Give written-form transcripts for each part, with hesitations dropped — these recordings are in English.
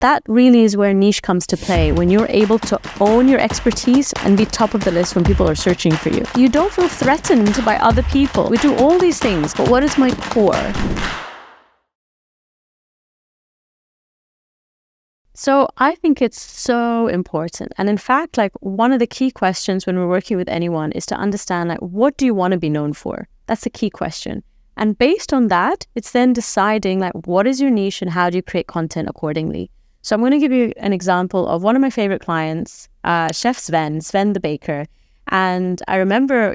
that really is where niche comes to play, when you're able to own your expertise and be top of the list when people are searching for you. You don't feel threatened by other people. We do all these things, but what is my core? So I think it's so important. And in fact, like one of the key questions when we're working with anyone is to understand, like, what do you want to be known for? That's the key question. And based on that, it's then deciding like, what is your niche and how do you create content accordingly? So I'm going to give you an example of one of my favorite clients, Chef Sven the baker. And I remember,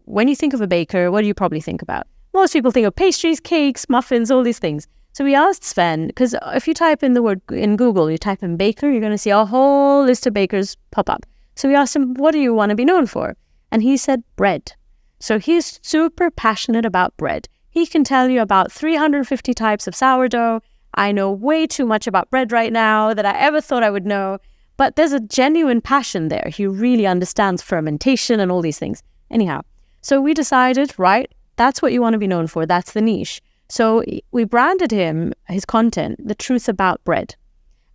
when you think of a baker, what do you probably think about? Most people think of pastries, cakes, muffins, all these things. So we asked Sven, because if you type in the word in Google, you type in baker, you're going to see a whole list of bakers pop up. So we asked him, what do you want to be known for? And he said bread. So he's super passionate about bread. He can tell you about 350 types of sourdough. I know way too much about bread right now than I ever thought I would know. But there's a genuine passion there. He really understands fermentation and all these things. Anyhow, so we decided, right, that's what you want to be known for. That's the niche. So we branded him, his content, The Truth About Bread.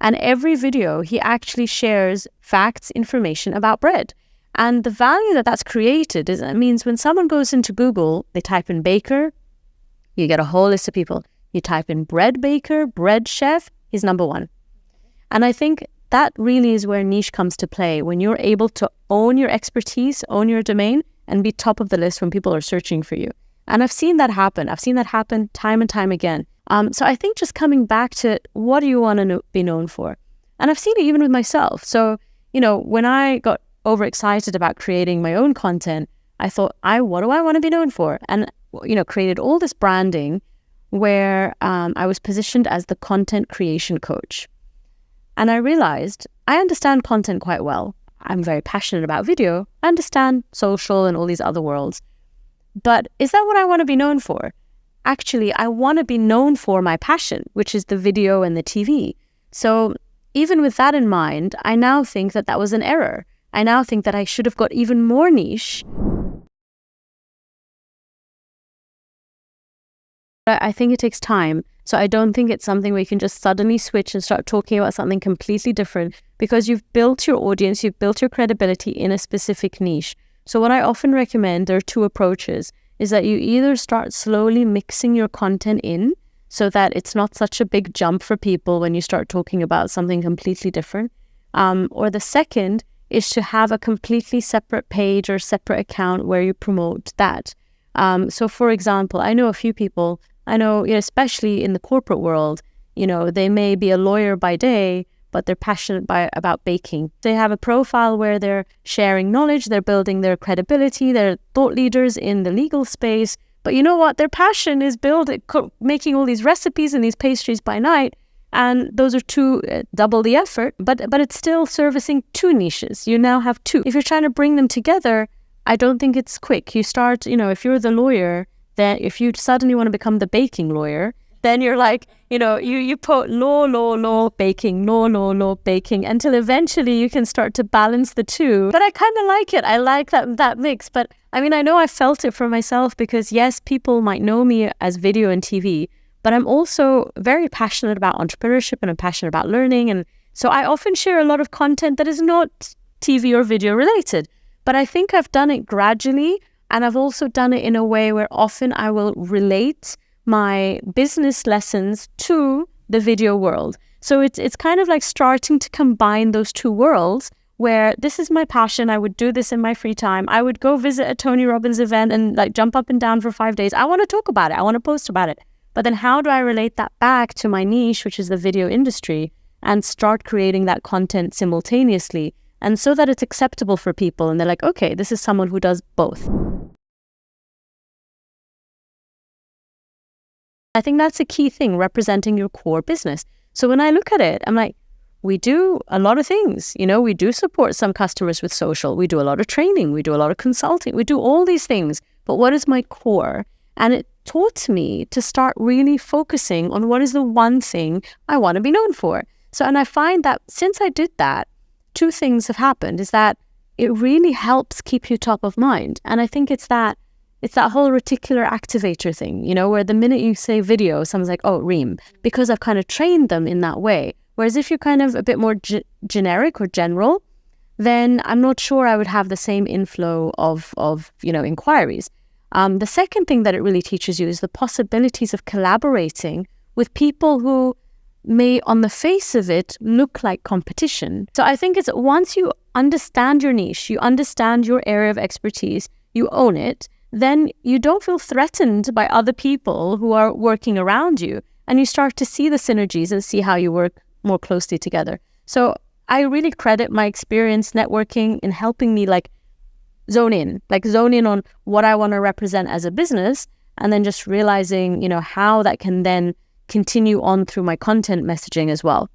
And every video, he actually shares facts, information about bread. And the value that that's created is, it means when someone goes into Google, they type in baker, you get a whole list of people. You type in bread baker, bread chef, he's number one. And I think that really is where niche comes to play, when you're able to own your expertise, own your domain, and be top of the list when people are searching for you. And I've seen that happen. I've seen that happen time and time again. So I think just coming back to what do you want to be known for? And I've seen it even with myself. So, when I got overexcited about creating my own content, I thought, what do I want to be known for? And, created all this branding where I was positioned as the content creation coach. And I realized I understand content quite well. I'm very passionate about video. I understand social and all these other worlds. But is that what I want to be known for? Actually, I want to be known for my passion, which is the video and the TV. So even with that in mind, I now think that that was an error. I now think that I should have got even more niche. I think it takes time. So I don't think it's something where you can just suddenly switch and start talking about something completely different, because you've built your audience, you've built your credibility in a specific niche. So what I often recommend, there are two approaches, is that you either start slowly mixing your content in so that it's not such a big jump for people when you start talking about something completely different. Or the second is to have a completely separate page or separate account where you promote that. So for example, I know a few people, especially in the corporate world, they may be a lawyer by day, but they're passionate about baking. They have a profile where they're sharing knowledge, they're building their credibility, they're thought leaders in the legal space. But you know what? Their passion is making all these recipes and these pastries by night. And those are double the effort, but it's still servicing two niches. You now have two. If you're trying to bring them together, I don't think it's quick. You start, if you're the lawyer, then if you suddenly want to become the baking lawyer, then you're like, you put law, baking, law, baking, until eventually you can start to balance the two. But I kind of like it. I like that mix. But I know I felt it for myself because yes, people might know me as video and TV, but I'm also very passionate about entrepreneurship and I'm passionate about learning. And so I often share a lot of content that is not TV or video related. But I think I've done it gradually, and I've also done it in a way where often I will relate my business lessons to the video world. So it's kind of like starting to combine those two worlds, where this is my passion. I would do this in my free time. I would go visit a Tony Robbins event and like jump up and down for 5 days. I want to talk about it. I want to post about it. But then how do I relate that back to my niche, which is the video industry, and start creating that content simultaneously? And so that it's acceptable for people and they're like, okay, this is someone who does both. I think that's a key thing, representing your core business. So when I look at it, I'm like, we do a lot of things. We do support some customers with social. We do a lot of training. We do a lot of consulting. We do all these things. But what is my core? And it taught me to start really focusing on what is the one thing I want to be known for. So, and I find that since I did that, two things have happened, is that it really helps keep you top of mind. And I think it's that whole reticular activator thing, where the minute you say video, someone's like, oh, Reem, because I've kind of trained them in that way. Whereas if you're kind of a bit more generic or general, then I'm not sure I would have the same inflow of inquiries. The second thing that it really teaches you is the possibilities of collaborating with people who may, on the face of it, look like competition. So I think it's once you understand your niche, you understand your area of expertise, you own it, then you don't feel threatened by other people who are working around you, and you start to see the synergies and see how you work more closely together. So I really credit my experience networking in helping me zone in on what I want to represent as a business, and then just realizing, how that can then continue on through my content messaging as well.